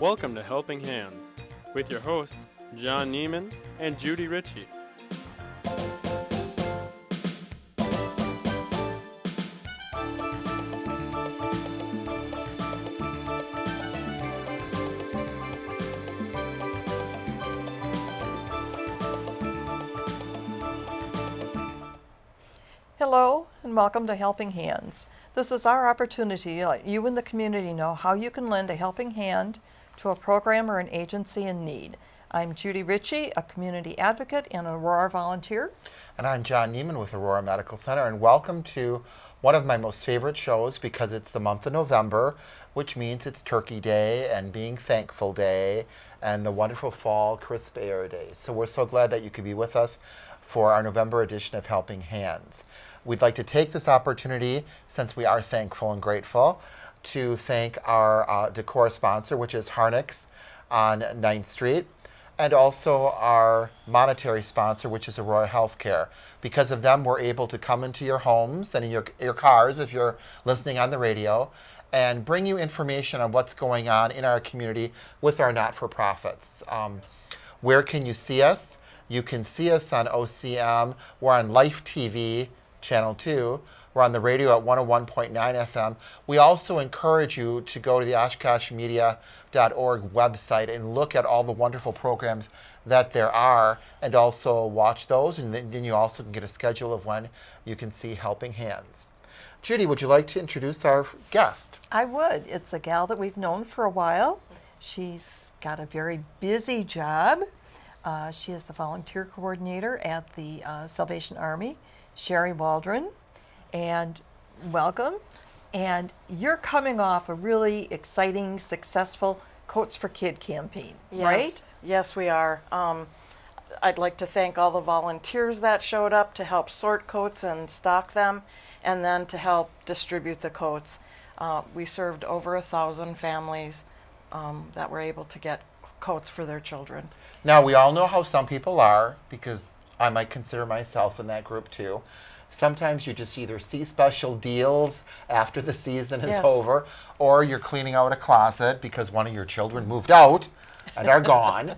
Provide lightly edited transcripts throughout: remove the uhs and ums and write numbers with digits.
Welcome to Helping Hands with your hosts, John Neiman and Judy Ritchie. Hello and welcome to Helping Hands. This is our opportunity to let you and the community know how you can lend a helping hand to a program or an agency in need. I'm Judy Ritchie, a community advocate and Aurora volunteer. And I'm John Neiman with Aurora Medical Center, and welcome to one of my most favorite shows because it's the month of November, which means it's Turkey Day and Being Thankful Day and the wonderful fall crisp air days. So we're so glad that you could be with us for our November edition of Helping Hands. We'd like to take this opportunity, since we are thankful and grateful, to thank our decor sponsor, which is Harnix on 9th Street, and also our monetary sponsor, which is Aurora Healthcare. Because of them, we're able to come into your homes and in your cars, if you're listening on the radio, and bring you information on what's going on in our community with our not-for-profits. Where can you see us? You can see us on OCM. We're on Life TV, Channel 2. We're on the radio at 101.9 FM. We also encourage you to go to the oshkoshmedia.org website and look at all the wonderful programs that there are and also watch those. And then you also can get a schedule of when you can see Helping Hands. Judy, would you like to introduce our guest? I would. It's a gal that we've known for a while. She's got a very busy job. She is the volunteer coordinator at the Salvation Army, Sherry Waldron. And welcome. And you're coming off a really exciting, successful Coats for Kid campaign, right? Yes, we are. I'd like to thank all the volunteers that showed up to help sort coats and stock them, and then to help distribute the coats. We served over 1,000 families that were able to get coats for their children. Now, we all know how some people are, because I might consider myself in that group too. Sometimes you just either see special deals after the season is over, or you're cleaning out a closet because one of your children moved out and are gone.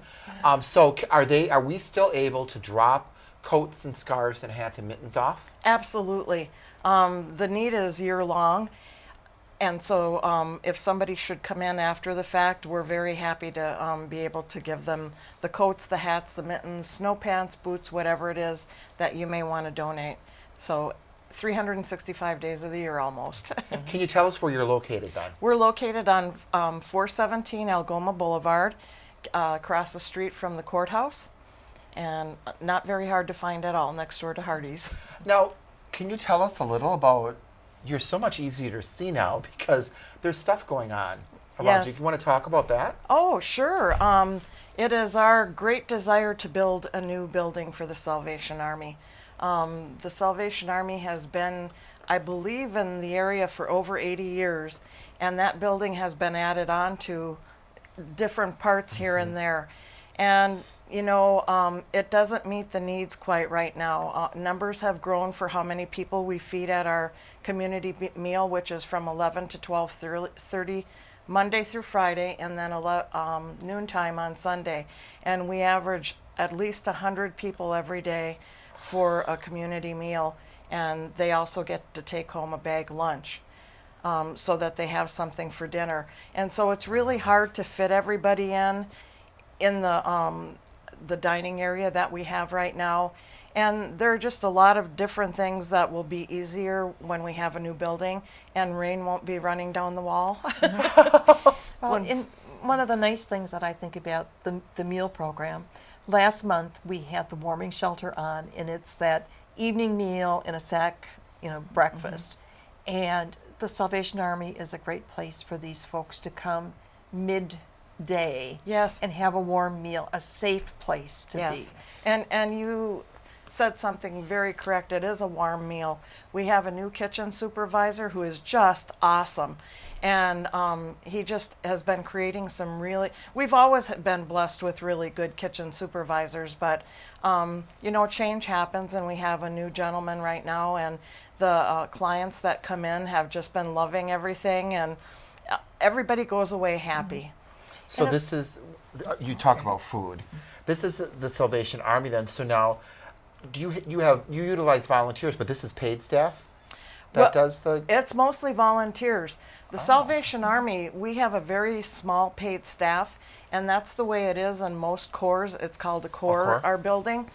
So are we still able to drop coats and scarves and hats and mittens off? Absolutely. The need is year-long. And so if somebody should come in after the fact, we're very happy to be able to give them the coats, the hats, the mittens, snow pants, boots, whatever it is that you may want to donate. So 365 days of the year almost. Can you tell us where you're located then? We're located on 417 Algoma Boulevard, across the street from the courthouse, and not very hard to find at all, next door to Hardee's. Now, can you tell us a little about, you're so much easier to see now because there's stuff going on around you. Do you want to talk about that? Oh, sure. It is our great desire to build a new building for the Salvation Army. The Salvation Army has been, I believe, in the area for over 80 years, and that building has been added on to different parts here and there. And, you know, it doesn't meet the needs quite right now. Numbers have grown for how many people we feed at our community meal, which is from 11 to 12:30 Monday through Friday, and then noontime on Sunday. And we average at least 100 people every day for a community meal, and they also get to take home a bag lunch so that they have something for dinner. And so it's really hard to fit everybody in the dining area that we have right now. And there are just a lot of different things that will be easier when we have a new building, and rain won't be running down the wall. Well, one of the nice things that I think about the meal program, last month we had the warming shelter on, and it's that evening meal in a sack, breakfast. And the Salvation Army is a great place for these folks to come midday and have a warm meal, a safe place to be. And you said something very correct. It is a warm meal. We have a new kitchen supervisor who is just awesome. And he just has been creating some we've always been blessed with really good kitchen supervisors, but change happens, and we have a new gentleman right now, and the clients that come in have just been loving everything, and everybody goes away happy. So And this is, you talk about food. This is the Salvation Army then. So now, do you utilize volunteers, but this is paid staff that Well, does the? It's mostly volunteers. The Salvation Army, we have a very small paid staff, and that's the way it is in most corps. It's called a corps, corps. our building.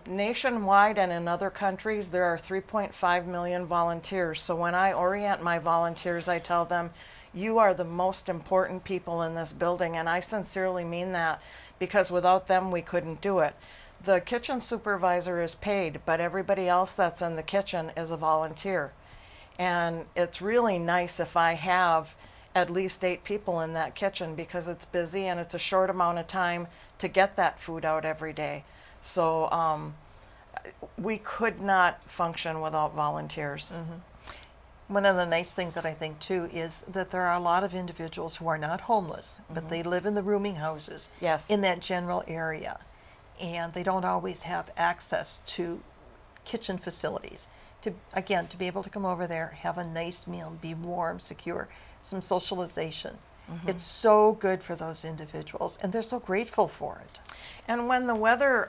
Nationwide and in other countries, there are 3.5 million volunteers. So when I orient my volunteers, I tell them, you are the most important people in this building, and I sincerely mean that, because without them, we couldn't do it. The kitchen supervisor is paid, but everybody else that's in the kitchen is a volunteer. And it's really nice if I have at least 8 people in that kitchen, because it's busy and it's a short amount of time to get that food out every day. So we could not function without volunteers. One of the nice things that I think too is that there are a lot of individuals who are not homeless, but they live in the rooming houses Yes. in that general area, and they don't always have access to kitchen facilities. To be able to come over there, have a nice meal, be warm, secure, some socialization. It's so good for those individuals, and they're so grateful for it. And when the weather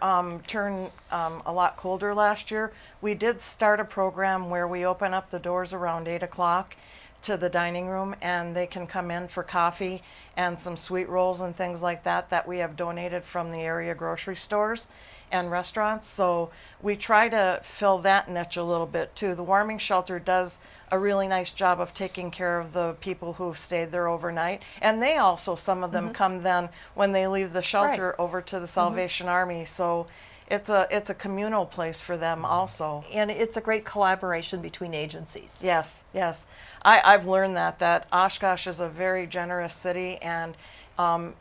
turned a lot colder last year, we did start a program where we open up the doors around 8 o'clock to the dining room, and they can come in for coffee and some sweet rolls and things like that that we have donated from the area grocery stores and restaurants. So we try to fill that niche a little bit too. The warming shelter does a really nice job of taking care of the people who've stayed there overnight, and they also, some of them come then when they leave the shelter over to the Salvation Army. So it's a communal place for them also. And it's a great collaboration between agencies. Yes, yes. I've learned that Oshkosh is a very generous city, and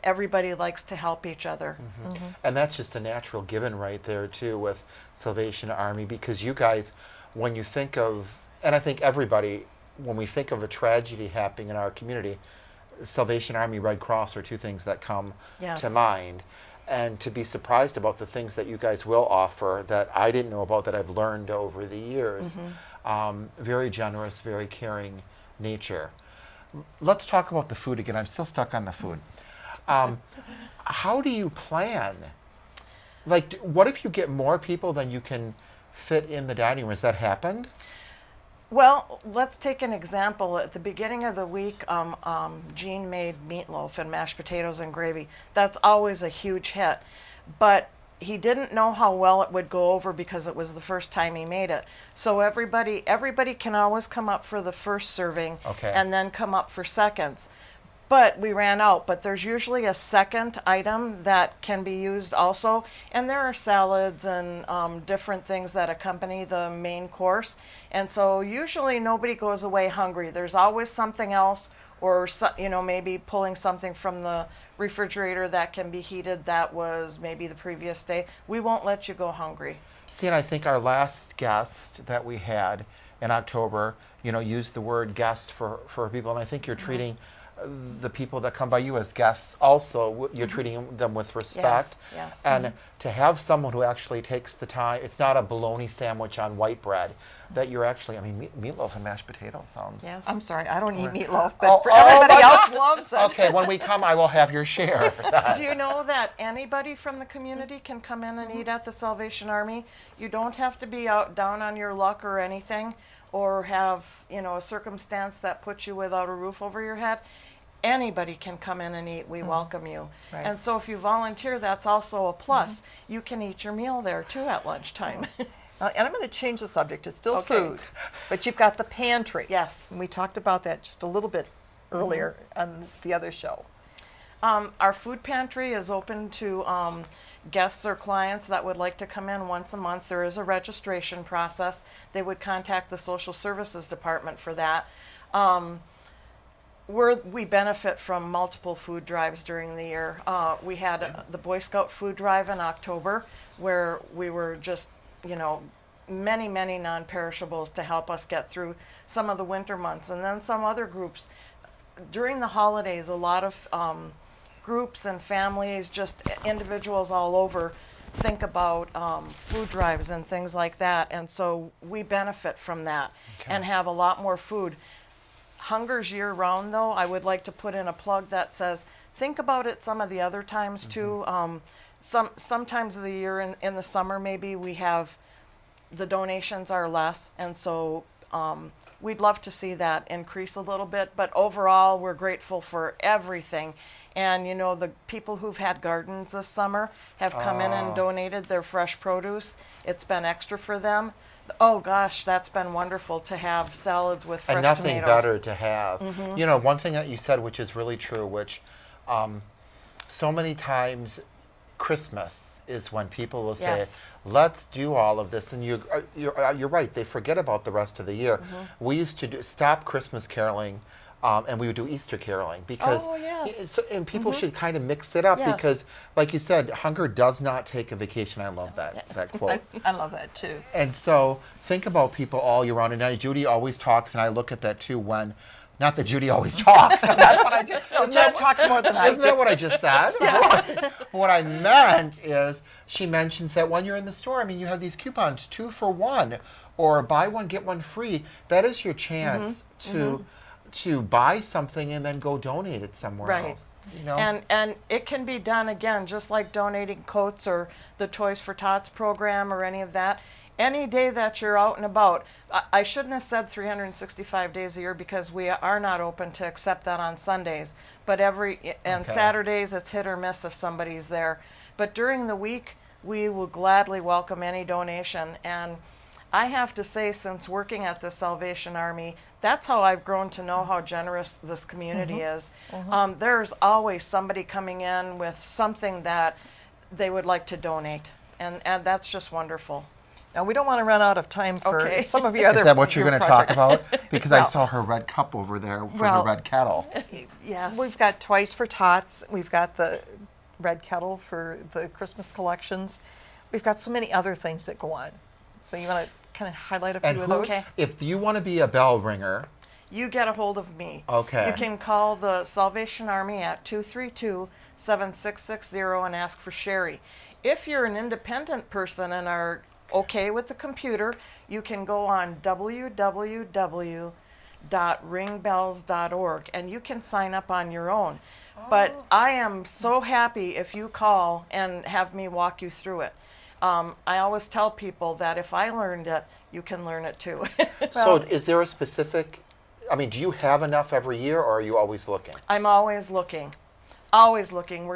everybody likes to help each other. And that's just a natural given right there too with Salvation Army, because you guys, when you think of, and I think everybody, when we think of a tragedy happening in our community, Salvation Army, Red Cross are two things that come Yes. to mind. And to be surprised about the things that you guys will offer that I didn't know about, that I've learned over the years. Very generous, very caring nature. Let's talk about the food again. I'm still stuck on the food. How do you plan? Like, what if you get more people than you can fit in the dining room? Has that happened? Well, let's take an example. At the beginning of the week, Gene made meatloaf and mashed potatoes and gravy. That's always a huge hit. But he didn't know how well it would go over because it was the first time he made it. So everybody can always come up for the first serving and then come up for seconds. But we ran out, but there's usually a second item that can be used also. And there are salads and different things that accompany the main course. And so usually nobody goes away hungry. There's always something else, or maybe pulling something from the refrigerator that can be heated that was maybe the previous day. We won't let you go hungry. See, and I think our last guest that we had in October, used the word guest for people. And I think you're treating the people that come by you as guests also. You're treating them with respect. Yes. And to have someone who actually takes the time, it's not a bologna sandwich on white bread, that you're actually, meatloaf and mashed potatoes sounds. Yes. I'm sorry, I don't eat meatloaf, but everybody else loves it. Okay, when we come, I will have your share. Do you know that anybody from the community can come in and eat at the Salvation Army? You don't have to be out down on your luck or anything, or have a circumstance that puts you without a roof over your head. Anybody can come in and eat. We welcome you. Right. And so if you volunteer, that's also a plus. You can eat your meal there too at lunchtime. And I'm going to change the subject. It's still Okay. food, but you've got the pantry. Yes. And we talked about that just a little bit earlier on the other show. Our food pantry is open to guests or clients that would like to come in once a month. There is a registration process. They would contact the social services department for that. We benefit from multiple food drives during the year. We had the Boy Scout food drive in October, where we were just, many, many non-perishables to help us get through some of the winter months. And then some other groups. During the holidays, a lot of groups and families, just individuals all over, think about food drives and things like that. And so we benefit from that and have a lot more food. Hunger's year-round, though. I would like to put in a plug that says, think about it some of the other times, too. Sometimes of the year in the summer, maybe we have the donations are less, and so we'd love to see that increase a little bit. But overall, we're grateful for everything. And, you know, the people who've had gardens this summer have come in and donated their fresh produce. It's been extra for them. Oh, gosh, that's been wonderful to have salads with fresh and nothing tomatoes. better to have. You know, one thing that you said, which is really true, which so many times Christmas is when people will say, Yes. let's do all of this. And you're right, they forget about the rest of the year. We used to stop Christmas caroling and we would do Easter caroling because Oh, yes. and people should kind of mix it up Yes. because, like you said, hunger does not take a vacation. I love that quote. I love that too. And so think about people all year round. And now Judy always talks, and I look at that too when, not that Judy always talks. That's what I just. No, Jen talks more than I Isn't do. that what I just said? What I meant is she mentions that when you're in the store, I mean, you have these coupons, 2 for 1, or buy one, get one free. That is your chance to buy something and then go donate it somewhere Right. else. You know? And it can be done again, just like donating coats or the Toys for Tots program or any of that. Any day that you're out and about, I shouldn't have said 365 days a year because we are not open to accept that on Sundays. But and Saturdays it's hit or miss if somebody's there. But during the week, we will gladly welcome any donation. And I have to say, since working at the Salvation Army, that's how I've grown to know how generous this community is. There's always somebody coming in with something that they would like to donate, and that's just wonderful. Now, we don't want to run out of time for Okay. some of your other Is that what you're your going to talk projects. about? Because I Well- saw her red cup over there for Well- the red kettle. Yes. We've got Toys for Tots. We've got the Red Kettle for the Christmas collections. We've got so many other things that go on. So you want to kind of highlight a few And of who, those? Okay. if you want to be a bell ringer, You get a hold of me. Okay. You can call the Salvation Army at 232-7660 and ask for Sherry. If you're an independent person and are okay with the computer, you can go on www.ringbells.org and you can sign up on your own. But I am so happy if you call and have me walk you through it. I always tell people that if I learned it, you can learn it too. so is there a specific, I mean, do you have enough every year or are you always looking? I'm always looking. Always looking.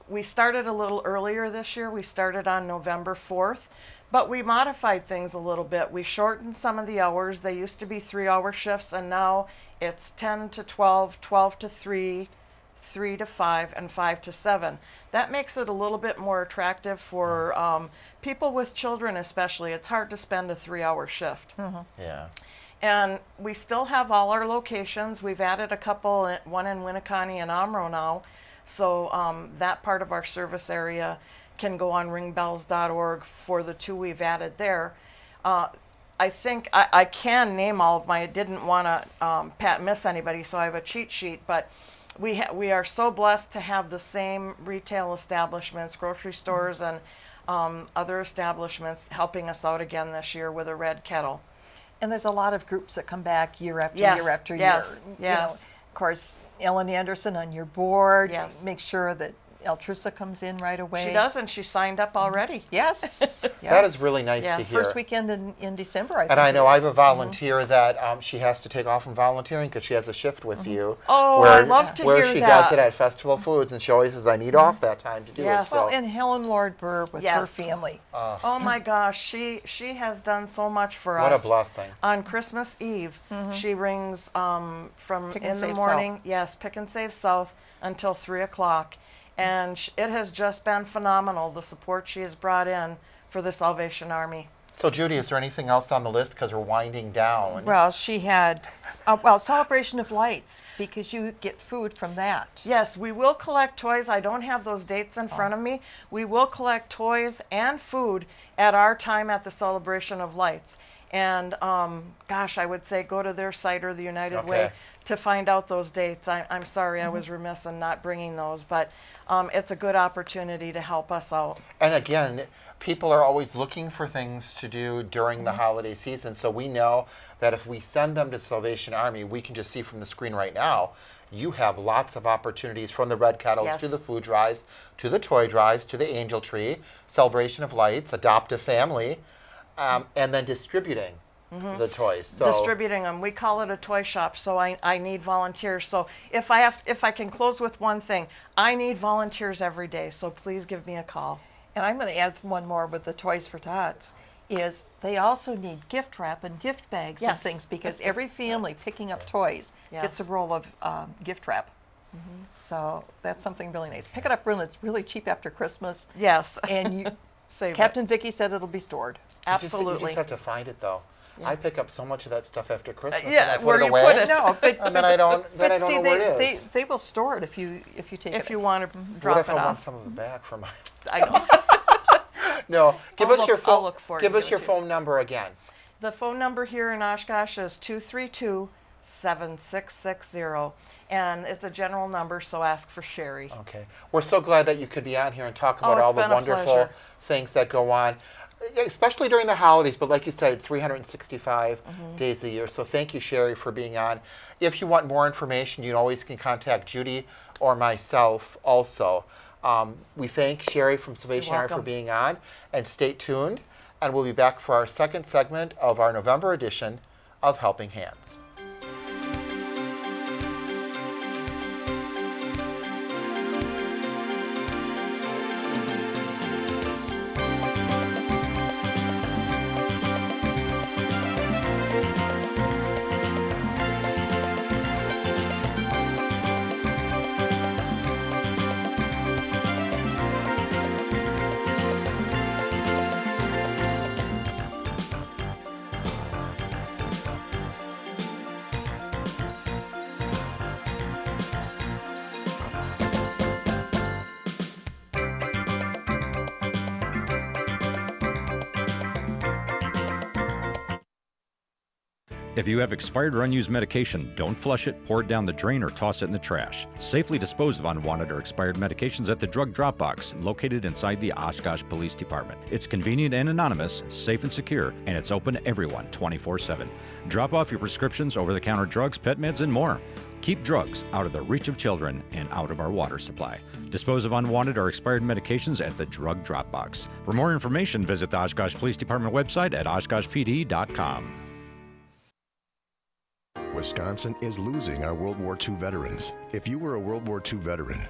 We started a little earlier this year. We started on November 4th, but we modified things a little bit. We shortened some of the hours. They used to be 3-hour shifts, and now it's 10 to 12, 12 to 3, 3 to 5, and 5 to 7. That makes it a little bit more attractive for people with children especially. It's hard to spend a 3-hour shift. Yeah. And we still have all our locations. We've added a couple, one in Winneconne and Omro now. So that part of our service area can go on ringbells.org for the 2 we've added there. I think I can name all of I didn't want to miss anybody, so I have a cheat sheet. But we are so blessed to have the same retail establishments, grocery stores, and other establishments helping us out again this year with a red kettle. And there's a lot of groups that come back year after Yes, year after yes, year. yes. Of course, Ellen Anderson on your board. Yes. Make sure that Altrusa comes in right away. She does, and she signed up already. Yes. That is really nice Yes. to hear. First weekend in December, I think. And I know it I is. have a volunteer that she has to take off from volunteering because she has a shift with you. Oh, I love to where hear she that. does it at Festival Foods, and she always says, I need off that time to do Yes. it. So. Well, and Helen Lord Burr with her Yes. family. Oh my gosh, she has done so much for what a us. blessing. On Christmas Eve, she rings from Pick in and the Save morning. Yes, Pick and Save South until 3:00, and it has just been phenomenal. The support she has brought in for the Salvation Army. So, Judy, is there anything else on the list? Because we're winding down. Well, she had, Celebration of Lights, because you get food from that. Yes, we will collect toys. I don't have those dates in front of me. We will collect toys and food at our time at the Celebration of Lights. And gosh, I would say go to their site or the United Way Okay. to find out those dates. I'm sorry I was remiss in not bringing those, but it's a good opportunity to help us out. And again, people are always looking for things to do during the holiday season. So we know that if we send them to Salvation Army, we can just see from the screen right now, you have lots of opportunities from the red kettles Yes. to the food drives, to the toy drives, to the angel tree, celebration of lights, adoptive family, and then distributing the toys. So Distributing them. We call it a toy shop, so I need volunteers. So if I can close with one thing, I need volunteers every day, so please give me a call. And I'm going to add one more with the Toys for Tots, is they also need gift wrap and gift bags and Yes. things, because every family picking up toys gets a Yes. roll of gift wrap. So that's something really nice. Pick it up really, it's really cheap after Christmas. Yes. And you, Save it. Captain Vicky said it'll be stored. you Absolutely. just have to find it though. I pick up so much of that stuff after Christmas. and yeah, I put where it you away, put it. No, but and then I don't but know see, where it is. they will store it if you take If it. you want to What drop if it I want off. some of it back from my? I know. No, give I'll us look- your I'll phone. look for it Give and us give your it to you. phone number again. The phone number here in Oshkosh is 232-7660, and it's a general number, so ask for Sherry. Okay. We're so glad that you could be on here and talk about it's all the been a wonderful pleasure. things that go on, especially during the holidays. But like you said, 365 days a year. So thank you, Sherry, for being on. If you want more information, you always can contact Judy or myself also. We thank Sherry from Salvation Army for welcome. being on, and stay tuned. And we'll be back for our second segment of our November edition of Helping Hands. If you have expired or unused medication, don't flush it, pour it down the drain, or toss it in the trash. Safely dispose of unwanted or expired medications at the drug drop box located inside the Oshkosh Police Department. It's convenient and anonymous, safe and secure, and it's open to everyone 24/7. Drop off your prescriptions, over-the-counter drugs, pet meds, and more. Keep drugs out of the reach of children and out of our water supply. Dispose of unwanted or expired medications at the drug drop box. For more information, visit the Oshkosh Police Department website at oshkoshpd.com. Wisconsin is losing our World War II veterans. If you were a World War II veteran,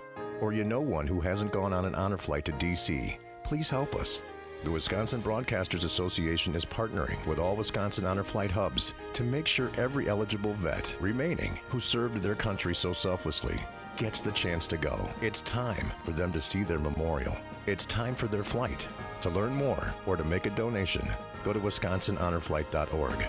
or you know one who hasn't gone on an honor flight to D.C., please help us. The Wisconsin Broadcasters Association is partnering with all Wisconsin Honor Flight hubs to make sure every eligible vet remaining who served their country so selflessly gets the chance to go. It's time for them to see their memorial. It's time for their flight. To learn more or to make a donation, go to wisconsinhonorflight.org.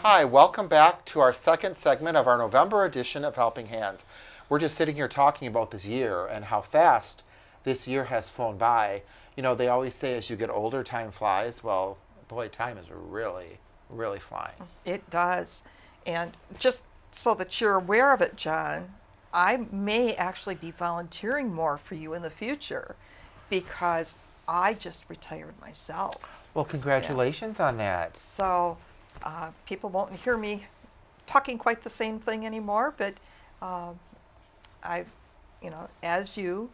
Hi, welcome back to our second segment of our November edition of Helping Hands. We're just sitting here talking about this year and how fast this year has flown by. You know, they always say as you get older, time flies. Well, boy, time is really, really flying. It does. And just so that you're aware of it, John, I may actually be volunteering more for you in the future because I just retired myself. Well, congratulations on that. So people won't hear me talking quite the same thing anymore, but I've, as you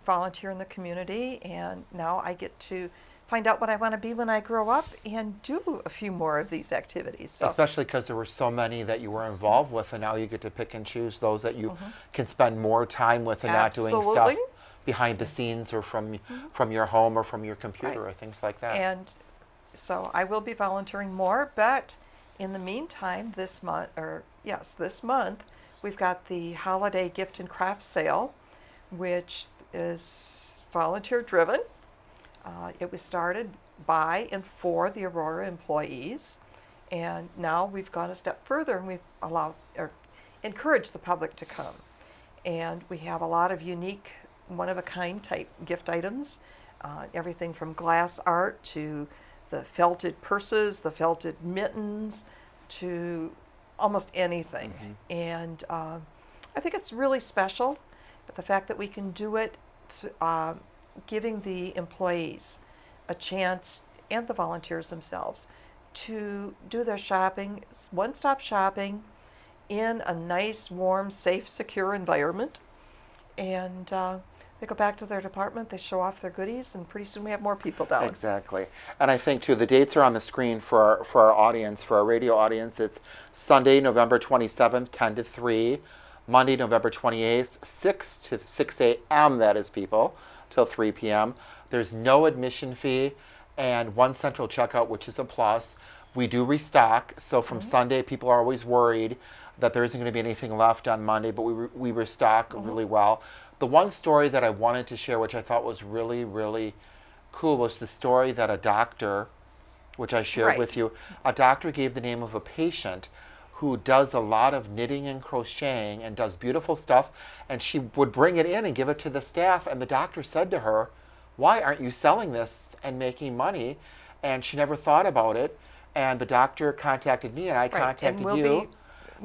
volunteer in the community, and now I get to find out what I want to be when I grow up and do a few more of these activities. So Especially because there were so many that you were involved with, and now you get to pick and choose those that you can spend more time with and not doing stuff Absolutely. behind the scenes or from your home or from your computer or things like that. And so I will be volunteering more, but in the meantime, this month, we've got the holiday gift and craft sale, which is volunteer driven. It was started by and for the Aurora employees, and now we've gone a step further and we've allowed or encouraged the public to come. And we have a lot of unique, one-of-a-kind type gift items, everything from glass art to the felted purses, the felted mittens, to almost anything. And I think it's really special, but the fact that we can do it, giving the employees a chance, and the volunteers themselves, to do their shopping, one-stop shopping, in a nice, warm, safe, secure environment. And they go back to their department, they show off their goodies, and pretty soon we have more people down. Exactly. And I think, too, the dates are on the screen for our audience, for our radio audience. It's Sunday, November 27th, 10 to 3. Monday, November 28th, 6 to 6 a.m., that is, people, till 3 p.m. There's no admission fee and one central checkout, which is a plus. We do restock, so from Sunday, people are always worried that there isn't going to be anything left on Monday, but we restock really well. The one story that I wanted to share, which I thought was really, really cool, was the story that a doctor, which I shared with you, a doctor gave the name of a patient who does a lot of knitting and crocheting and does beautiful stuff, and she would bring it in and give it to the staff, and the doctor said to her, "Why aren't you selling this and making money?" And she never thought about it, and the doctor contacted me, and I contacted you.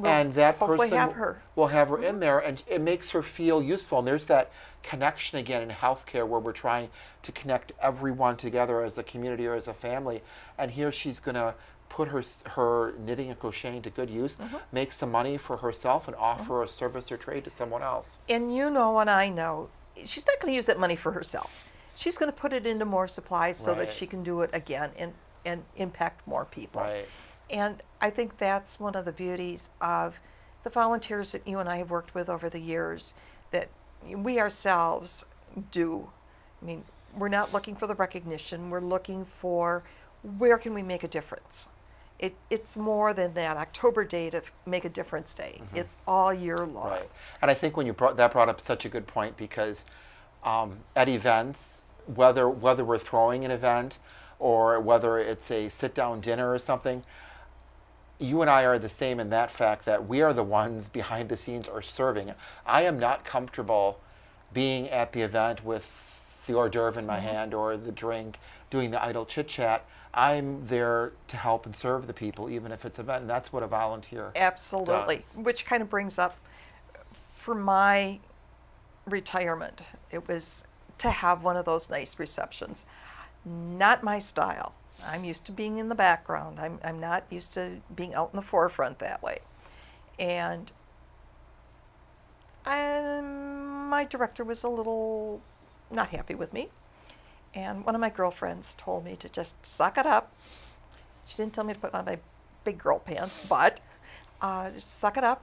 And that hopefully person will have her in there, and it makes her feel useful. And there's that connection again in healthcare where we're trying to connect everyone together as a community or as a family. And here she's going to put her knitting and crocheting to good use, make some money for herself, and offer a service or trade to someone else. And you know, and I know, she's not going to use that money for herself. She's going to put it into more supplies so that she can do it again and impact more people. Right. And I think that's one of the beauties of the volunteers that you and I have worked with over the years, that we ourselves do. I mean, we're not looking for the recognition. We're looking for where can we make a difference. It's more than that October day to make a difference day. It's all year long. Right. And I think when you brought up such a good point, because at events, whether we're throwing an event or whether it's a sit-down dinner or something, you and I are the same in that fact that we are the ones behind the scenes or serving. I am not comfortable being at the event with the hors d'oeuvre in my hand or the drink, doing the idle chit-chat. I'm there to help and serve the people, even if it's an event, and that's what a volunteer does. Which kind of brings up, for my retirement, it was to have one of those nice receptions. Not my style. I'm used to being in the background. I'm not used to being out in the forefront that way. And my director was a little not happy with me. And one of my girlfriends told me to just suck it up. She didn't tell me to put on my big girl pants, but just suck it up,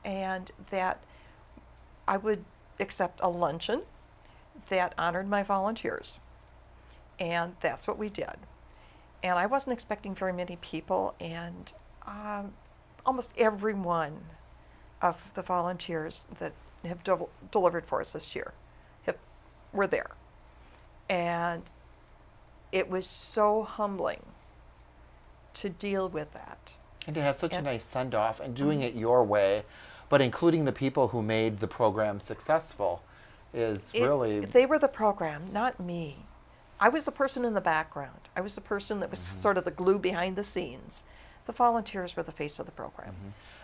and that I would accept a luncheon that honored my volunteers. And that's what we did. And I wasn't expecting very many people, and almost every one of the volunteers that have delivered for us this year were there. And it was so humbling to deal with that. And to have such a nice send-off and doing it your way, but including the people who made the program successful really... They were the program, not me. I was the person in the background. I was the person that was sort of the glue behind the scenes. The volunteers were the face of the program.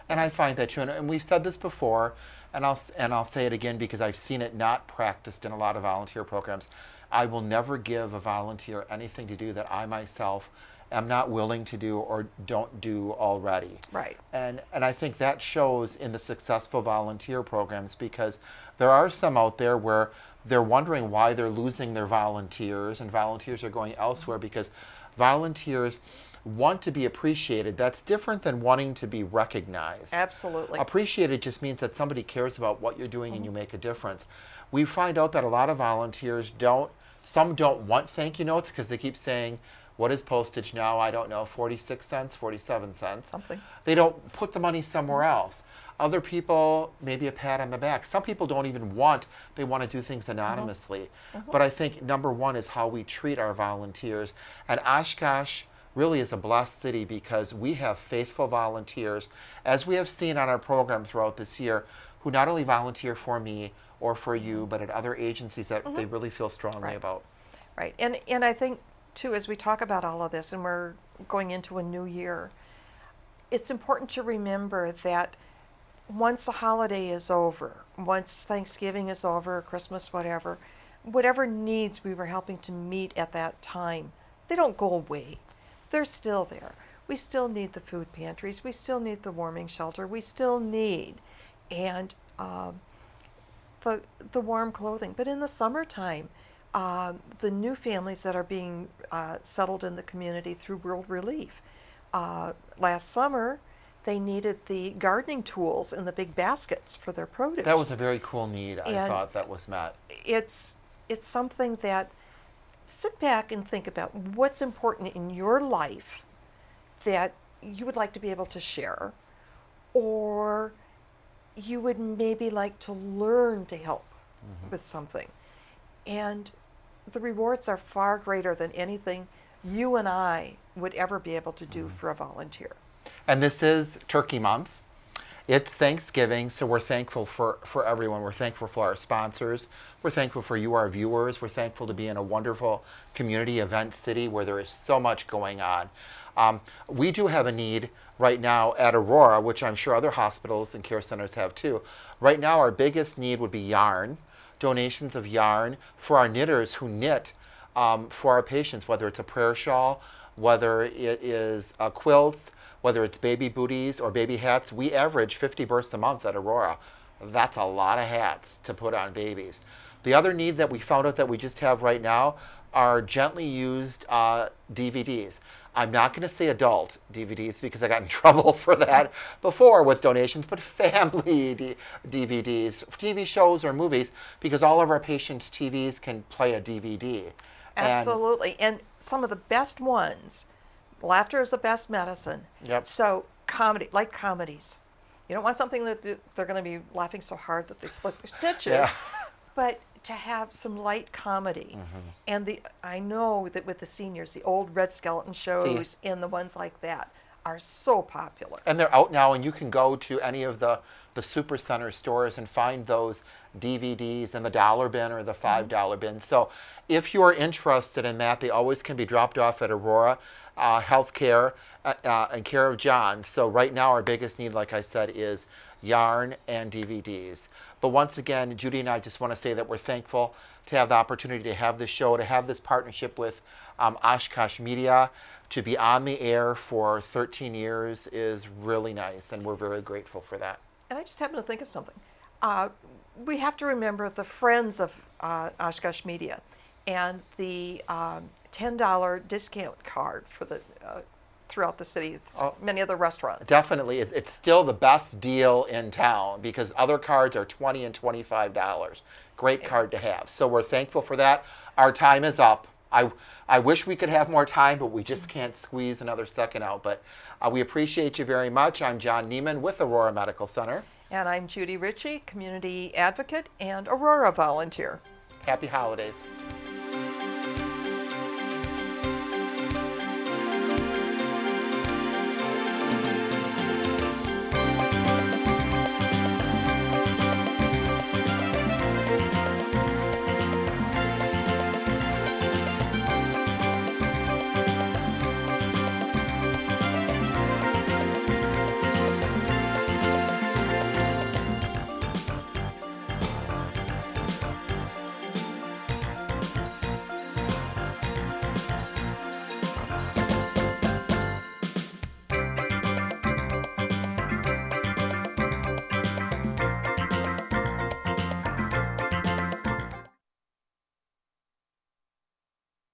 And I find that too, and we've said this before, and I'll say it again because I've seen it not practiced in a lot of volunteer programs. I will never give a volunteer anything to do that I myself am not willing to do or don't do already. Right. And I think that shows in the successful volunteer programs, because there are some out there where they're wondering why they're losing their volunteers, and volunteers are going elsewhere because volunteers want to be appreciated. That's different than wanting to be recognized. Absolutely. Appreciated just means that somebody cares about what you're doing and you make a difference. We find out that a lot of volunteers some don't want thank you notes because they keep saying, What is postage now? I don't know, 46 cents, 47 cents. Something. They don't put the money somewhere else. Other people, maybe a pat on the back. Some people don't even they want to do things anonymously. But I think number one is how we treat our volunteers. And Oshkosh really is a blessed city because we have faithful volunteers, as we have seen on our program throughout this year, who not only volunteer for me or for you, but at other agencies that they really feel strongly about. Right. And I think, too, as we talk about all of this and we're going into a new year, it's important to remember that once the holiday is over, once Thanksgiving is over, Christmas, whatever needs we were helping to meet at that time, they don't go away. They're still there. We still need the food pantries. We still need the warming shelter. We still need the warm clothing. But in the summertime, the new families that are being settled in the community through World Relief. Last summer, they needed the gardening tools in the big baskets for their produce. That was a very cool need. I thought that was met. It's something that, sit back and think about what's important in your life that you would like to be able to share, or you would maybe like to learn to help with something. And the rewards are far greater than anything you and I would ever be able to do for a volunteer. And this is Turkey Month. It's Thanksgiving, so we're thankful for everyone. We're thankful for our sponsors. We're thankful for you, our viewers. We're thankful to be in a wonderful community event city where there is so much going on. We do have a need right now at Aurora, which I'm sure other hospitals and care centers have too. Right now, our biggest need would be yarn, donations of yarn for our knitters who knit for our patients, whether it's a prayer shawl, whether it is quilts, whether it's baby booties or baby hats. We average 50 births a month at Aurora. That's a lot of hats to put on babies. The other need that we found out that we just have right now are gently used DVDs. I'm not going to say adult DVDs because I got in trouble for that before with donations, but family DVDs, TV shows or movies, because all of our patients' TVs can play a DVD. Absolutely. And some of the best ones, laughter is the best medicine. Yep. So like comedies. You don't want something that they're going to be laughing so hard that they split their stitches. Yeah. But to have some light comedy. And I know that with the seniors, the old Red Skeleton shows and the ones like that are so popular. And they're out now, and you can go to any of the super center stores and find those DVDs in the dollar bin or the $5 bin. So if you're interested in that, they always can be dropped off at Aurora Healthcare and Care of John. So right now our biggest need, like I said, is yarn and DVDs. But once again, Judy and I just want to say that we're thankful to have the opportunity to have this show, to have this partnership with Oshkosh Media. To be on the air for 13 years is really nice, and we're very grateful for that. And I just happened to think of something. We have to remember the friends of Oshkosh Media and the $10 discount card for the throughout the city, many of the restaurants. Definitely. It's still the best deal in town because other cards are $20 and $25. Great card to have. So we're thankful for that. Our time is up. I wish we could have more time, but we just can't squeeze another second out. But we appreciate you very much. I'm John Neiman with Aurora Medical Center. And I'm Judy Ritchie, community advocate and Aurora volunteer. Happy holidays.